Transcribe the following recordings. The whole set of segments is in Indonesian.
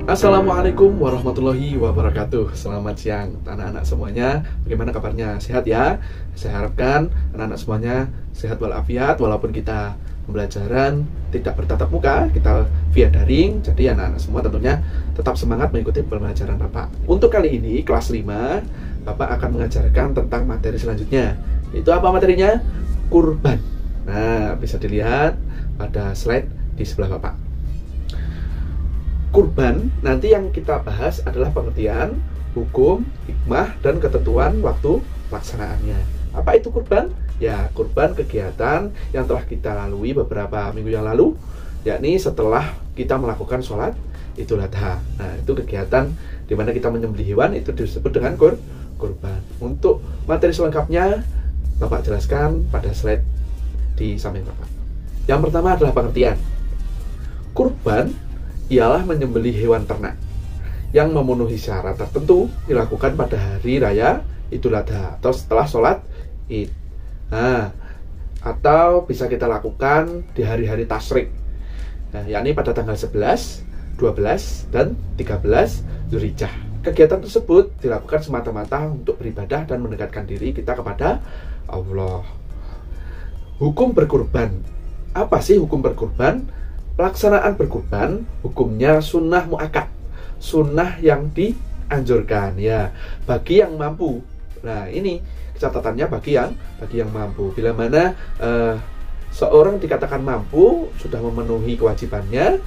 Assalamualaikum warahmatullahi wabarakatuh. Selamat siang anak-anak semuanya. Bagaimana kabarnya? Sehat ya? Saya harapkan anak-anak semuanya sehat walafiat. Walaupun kita pembelajaran tidak bertatap muka, kita via daring. Jadi anak-anak semua tentunya tetap semangat mengikuti pembelajaran Bapak. Untuk kali ini kelas 5, Bapak akan mengajarkan tentang materi selanjutnya. Itu apa materinya? Kurban. Nah, bisa dilihat pada slide di sebelah Bapak. Kurban, nanti yang kita bahas adalah pengertian, hukum, hikmah, dan ketentuan waktu pelaksanaannya. Apa itu kurban? Ya, kurban kegiatan yang telah kita lalui beberapa minggu yang lalu, yakni setelah kita melakukan sholat Idul Adha. Nah, itu kegiatan di mana kita menyembelih hewan, itu disebut dengan kurban. Untuk materi selengkapnya, Bapak jelaskan pada slide di samping Bapak. Yang pertama adalah pengertian. Kurban ialah menyembelih hewan ternak yang memenuhi syarat tertentu dilakukan pada hari raya Idul Adha atau setelah sholat Id. Nah, atau bisa kita lakukan di hari-hari tasyrik, nah, yakni pada tanggal 11, 12, dan 13 Dzulhijjah. Kegiatan tersebut dilakukan semata-mata untuk beribadah dan mendekatkan diri kita kepada Allah. Hukum berkurban. Apa sih hukum berkurban? Pelaksanaan berkurban hukumnya sunnah muakkad, sunnah yang dianjurkan ya bagi yang mampu. Nah, ini catatannya bagi yang mampu. Bila mana seorang dikatakan mampu, sudah memenuhi kewajibannya,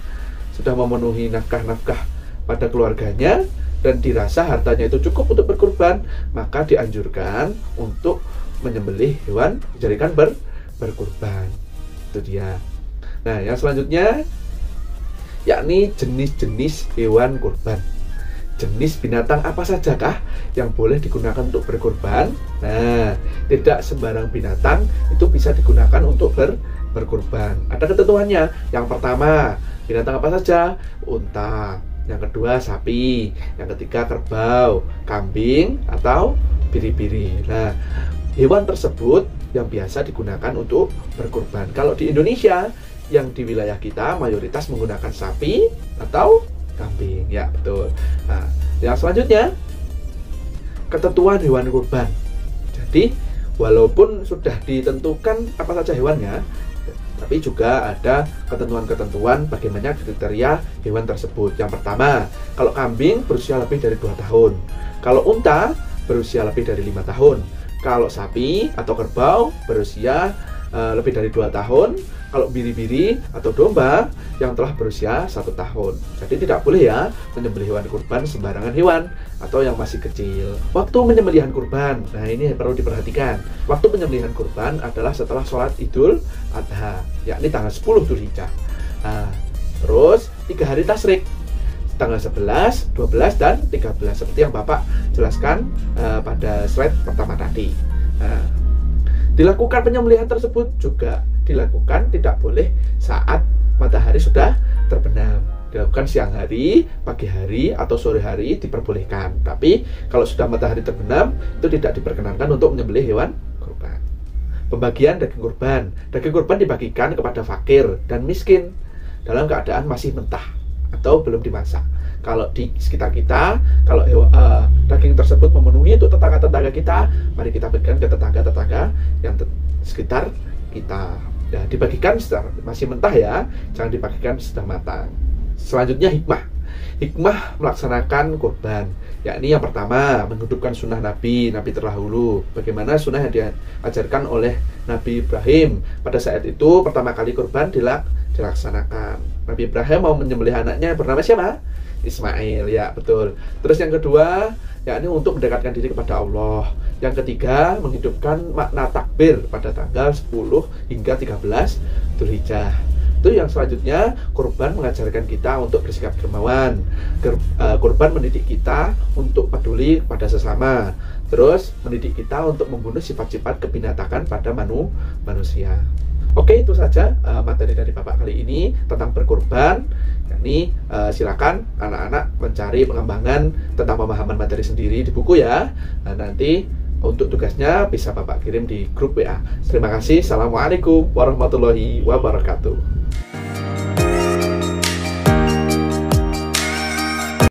sudah memenuhi nafkah-nafkah pada keluarganya, dan dirasa hartanya itu cukup untuk berkurban, maka dianjurkan untuk menyembelih hewan dijadikan berkurban. Itu dia. Nah, yang selanjutnya yakni jenis-jenis hewan kurban. Jenis binatang apa sajakah yang boleh digunakan untuk berkurban? Nah, tidak sembarang binatang itu bisa digunakan untuk berkurban. Ada ketentuannya. Yang pertama, binatang apa saja? Unta. Yang kedua, sapi. Yang ketiga, kerbau, kambing, atau biri-biri. Nah, hewan tersebut yang biasa digunakan untuk berkurban. Kalau di Indonesia, yang di wilayah kita mayoritas menggunakan sapi atau kambing, ya betul. Nah, yang selanjutnya ketentuan hewan kurban. Jadi walaupun sudah ditentukan apa saja hewannya, tapi juga ada ketentuan-ketentuan bagaimana kriteria hewan tersebut. Yang pertama, kalau kambing berusia lebih dari 2 tahun, kalau unta berusia lebih dari 5 tahun, kalau sapi atau kerbau berusia lebih dari 2 tahun, kalau biri-biri atau domba yang telah berusia 1 tahun. Jadi tidak boleh ya menyembelih hewan kurban sembarangan hewan atau yang masih kecil. Waktu menyembelihan kurban, nah ini perlu diperhatikan. Waktu penyembelihan kurban adalah setelah sholat Idul Adha, yakni tanggal 10 Dzulhijjah. Nah, terus 3 hari tasyrik, tanggal 11, 12, dan 13 seperti yang Bapak jelaskan pada slide pertama tadi. Nah, dilakukan penyembelihan tersebut juga dilakukan tidak boleh saat matahari sudah terbenam. Dilakukan siang hari, pagi hari, atau sore hari diperbolehkan. Tapi kalau sudah matahari terbenam, itu tidak diperkenankan untuk menyembelih hewan kurban. Pembagian daging kurban. Daging kurban dibagikan kepada fakir dan miskin dalam keadaan masih mentah atau belum dimasak. Kalau di sekitar kita, kalau daging tersebut memenuhi untuk tetangga-tetangga kita, mari kita bagikan ke tetangga-tetangga yang sekitar kita. Ya, dibagikan masih mentah ya, jangan dibagikan sudah matang. Selanjutnya hikmah. Hikmah melaksanakan kurban, yakni yang pertama menghidupkan sunnah Nabi terdahulu. Bagaimana sunnah yang diajarkan oleh Nabi Ibrahim pada saat itu pertama kali kurban dilaksanakan. Nabi Ibrahim mau menyembelih anaknya bernama siapa? Ismail, ya betul. Terus yang kedua, yakni untuk mendekatkan diri kepada Allah. Yang ketiga, menghidupkan makna takbir pada tanggal 10 hingga 13 Dzulhijjah. Itu yang selanjutnya, kurban mengajarkan kita untuk bersikap dermawan. Kurban mendidik kita untuk peduli pada sesama. Terus mendidik kita untuk membunuh sifat-sifat kebinatakan pada manusia. Oke, itu saja materi dari Bapak kali ini tentang berkurban. Yakni silakan anak-anak mencari pengembangan tentang pemahaman materi sendiri di buku ya. Nah, nanti untuk tugasnya bisa Bapak kirim di grup WA. Terima kasih. Assalamualaikum warahmatullahi wabarakatuh.